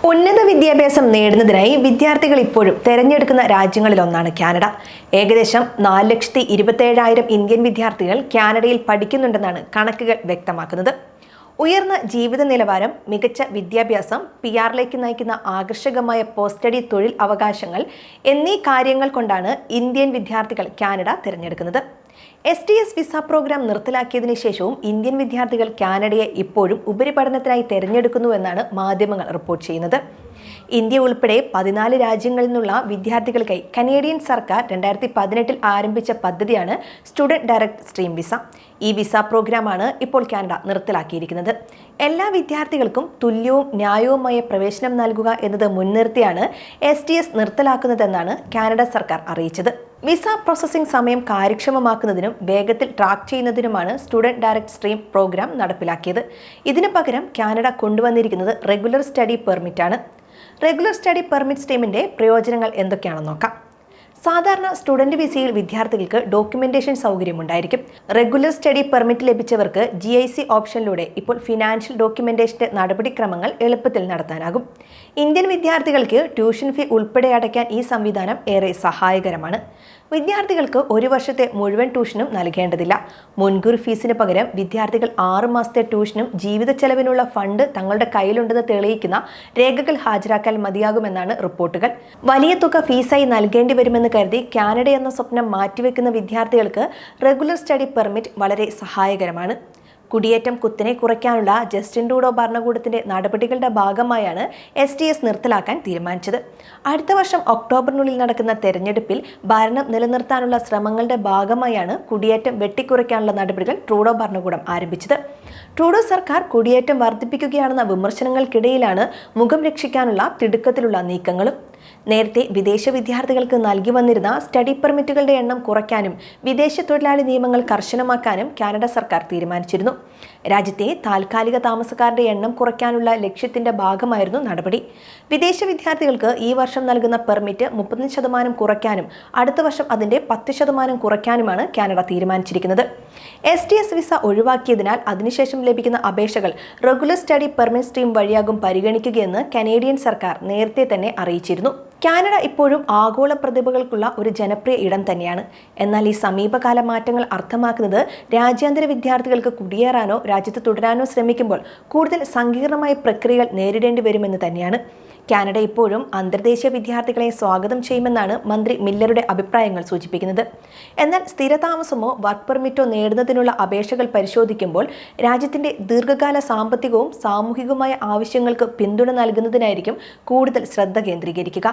ഉന്നത വിദ്യാഭ്യാസം നേടുന്നതിനായി വിദ്യാർത്ഥികൾ ഇപ്പോഴും തെരഞ്ഞെടുക്കുന്ന രാജ്യങ്ങളിലൊന്നാണ് കാനഡ. ഏകദേശം 4,27,000 ഇന്ത്യൻ വിദ്യാർത്ഥികൾ കാനഡയിൽ പഠിക്കുന്നുണ്ടെന്നാണ് കണക്കുകൾ വ്യക്തമാക്കുന്നത്. ഉയർന്ന ജീവിത നിലവാരം, മികച്ച വിദ്യാഭ്യാസം, PR-ലേക്ക് നയിക്കുന്ന ആകർഷകമായ പോസ്റ്റ് സ്റ്റഡി തൊഴിൽ അവകാശങ്ങൾ എന്നീ കാര്യങ്ങൾ കൊണ്ടാണ് ഇന്ത്യൻ വിദ്യാർത്ഥികൾ കാനഡ തിരഞ്ഞെടുക്കുന്നത്. STS വിസ പ്രോഗ്രാം നിർത്തലാക്കിയതിനു ശേഷവും ഇന്ത്യൻ വിദ്യാർത്ഥികൾ കാനഡയെ ഇപ്പോഴും ഉപരിപഠനത്തിനായി തിരഞ്ഞെടുക്കുന്നുവെന്നാണ് മാധ്യമങ്ങൾ റിപ്പോർട്ട് ചെയ്യുന്നത്. ഇന്ത്യ ഉൾപ്പെടെ 14 രാജ്യങ്ങളിൽ നിന്നുള്ള വിദ്യാർത്ഥികൾക്കായി കനേഡിയൻ സർക്കാർ 2018 ആരംഭിച്ച പദ്ധതിയാണ് സ്റ്റുഡന്റ് ഡയറക്ട് സ്ട്രീം വിസ. ഈ വിസ പ്രോഗ്രാമാണ് ഇപ്പോൾ കാനഡ നിർത്തലാക്കിയിരിക്കുന്നത്. എല്ലാ വിദ്യാർത്ഥികൾക്കും തുല്യവും ന്യായവുമായ പ്രവേശനം നൽകുക എന്നത് മുൻനിർത്തിയാണ് STS നിർത്തലാക്കുന്നതെന്നാണ് കാനഡ സർക്കാർ അറിയിച്ചത്. വിസ പ്രോസസ്സിംഗ് സമയം കാര്യക്ഷമമാക്കുന്നതിനും വേഗത്തിൽ ട്രാക്ക് ചെയ്യുന്നതിനുമാണ് സ്റ്റുഡന്റ് ഡയറക്ട് സ്ട്രീം പ്രോഗ്രാം നടപ്പിലാക്കിയത്. ഇതിനു പകരം കാനഡ കൊണ്ടുവന്നിരിക്കുന്നത് റെഗുലർ സ്റ്റഡി പെർമിറ്റ് ആണ്. റെഗുലർ സ്റ്റഡി പെർമിറ്റ് സ്ട്രീമിന്റെ പ്രയോജനങ്ങൾ എന്തൊക്കെയാണെന്ന് നോക്കാം. സാധാരണ സ്റ്റുഡന്റ് വിസയിൽ വിദ്യാർത്ഥികൾക്ക് ഡോക്യുമെന്റേഷൻ സൗകര്യമുണ്ടായിരിക്കും. റെഗുലർ സ്റ്റഡി പെർമിറ്റ് ലഭിച്ചവർക്ക് GIC ഓപ്ഷനിലൂടെ ഇപ്പോൾ ഫിനാൻഷ്യൽ ഡോക്യുമെന്റേഷന്റെ നടപടിക്രമങ്ങൾ എളുപ്പത്തിൽ നടത്താനാകും. ഇന്ത്യൻ വിദ്യാർത്ഥികൾക്ക് ട്യൂഷൻ ഫീ ഉൾപ്പെടെ അടയ്ക്കാൻ ഈ സംവിധാനം ഏറെ സഹായകരമാണ്. വിദ്യാർത്ഥികൾക്ക് 1 വർഷത്തെ മുഴുവൻ ട്യൂഷനും നൽകേണ്ടതില്ല. മുൻകൂർ ഫീസിന് പകരം വിദ്യാർത്ഥികൾ 6 മാസത്തെ ട്യൂഷനും ജീവിത ചെലവിനുള്ള ഫണ്ട് തങ്ങളുടെ കയ്യിലുണ്ടെന്ന് തെളിയിക്കുന്ന രേഖകൾ ഹാജരാക്കാൻ മതിയാകുമെന്നാണ് റിപ്പോർട്ടുകൾ. വലിയ തുക ഫീസായി നൽകേണ്ടി വരുമെന്ന് കരുതി കാനഡ എന്ന സ്വപ്നം മാറ്റിവെക്കുന്ന വിദ്യാർത്ഥികൾക്ക് റെഗുലർ സ്റ്റഡി പെർമിറ്റ് വളരെ സഹായകരമാണ്. കുടിയേറ്റം കുത്തനെ കുറയ്ക്കാനുള്ള ജസ്റ്റിൻ ട്രൂഡോ ഭരണകൂടത്തിന്റെ നടപടികളുടെ ഭാഗമായാണ് STS നിർത്തലാക്കാൻ തീരുമാനിച്ചത്. അടുത്ത വർഷം ഒക്ടോബറിനുള്ളിൽ നടക്കുന്ന തെരഞ്ഞെടുപ്പിൽ ഭരണം നിലനിർത്താനുള്ള ശ്രമങ്ങളുടെ ഭാഗമായാണ് കുടിയേറ്റം വെട്ടിക്കുറയ്ക്കാനുള്ള നടപടികൾ ട്രൂഡോ ഭരണകൂടം ആരംഭിച്ചത്. ട്രൂഡോ സർക്കാർ കുടിയേറ്റം വർദ്ധിപ്പിക്കുകയാണെന്ന വിമർശനങ്ങൾക്കിടയിലാണ് മുഖം രക്ഷിക്കാനുള്ള തിടുക്കത്തിലുള്ള നീക്കങ്ങളും. നേരത്തെ വിദേശ വിദ്യാർത്ഥികൾക്ക് നൽകി വന്നിരുന്ന സ്റ്റഡി പെർമിറ്റുകളുടെ എണ്ണം കുറയ്ക്കാനും വിദേശ തൊഴിലാളി നിയമങ്ങൾ കർശനമാക്കാനും കാനഡ സർക്കാർ തീരുമാനിച്ചിരുന്നു. രാജ്യത്തെ താൽക്കാലിക താമസക്കാരുടെ എണ്ണം കുറയ്ക്കാനുള്ള ലക്ഷ്യത്തിന്റെ ഭാഗമായിരുന്നു നടപടി. വിദേശ വിദ്യാർത്ഥികൾക്ക് ഈ വർഷം നൽകുന്ന പെർമിറ്റ് 30% കുറയ്ക്കാനും അടുത്ത വർഷം അതിന്റെ 10% കുറയ്ക്കാനുമാണ് കാനഡ തീരുമാനിച്ചിരിക്കുന്നത്. STS വിസ ഒഴിവാക്കിയതിനാൽ അതിനുശേഷം ലഭിക്കുന്ന അപേക്ഷകൾ റെഗുലർ സ്റ്റഡി പെർമിറ്റ് സ്ട്രീം വഴിയാകും പരിഗണിക്കുകയെന്ന് കനേഡിയൻ സർക്കാർ നേരത്തെ തന്നെ അറിയിച്ചിരുന്നു. കാനഡ ഇപ്പോഴും ആഗോള പ്രതിഭകൾക്കുള്ള ഒരു ജനപ്രിയ ഇടം തന്നെയാണ്. എന്നാൽ ഈ സമീപകാല മാറ്റങ്ങൾ അർത്ഥമാക്കുന്നത് രാജ്യാന്തര വിദ്യാർത്ഥികൾക്ക് കുടിയേറാനോ രാജ്യത്ത് തുടരാനോ ശ്രമിക്കുമ്പോൾ കൂടുതൽ സങ്കീർണമായ പ്രക്രിയകൾ നേരിടേണ്ടി വരുമെന്ന് തന്നെയാണ്. കാനഡ ഇപ്പോഴും അന്തർദേശീയ വിദ്യാർത്ഥികളെ സ്വാഗതം ചെയ്യുമെന്നാണ് മന്ത്രി മില്ലറുടെ അഭിപ്രായങ്ങൾ സൂചിപ്പിക്കുന്നത്. എന്നാൽ സ്ഥിരതാമസമോ വർക്ക് പെർമിറ്റോ നേടുന്നതിനുള്ള അപേക്ഷകൾ പരിശോധിക്കുമ്പോൾ രാജ്യത്തിന്റെ ദീർഘകാല സാമ്പത്തികവും സാമൂഹികവുമായ ആവശ്യങ്ങൾക്ക് പിന്തുണ നൽകുന്നതിനായിരിക്കും കൂടുതൽ ശ്രദ്ധ കേന്ദ്രീകരിക്കുക.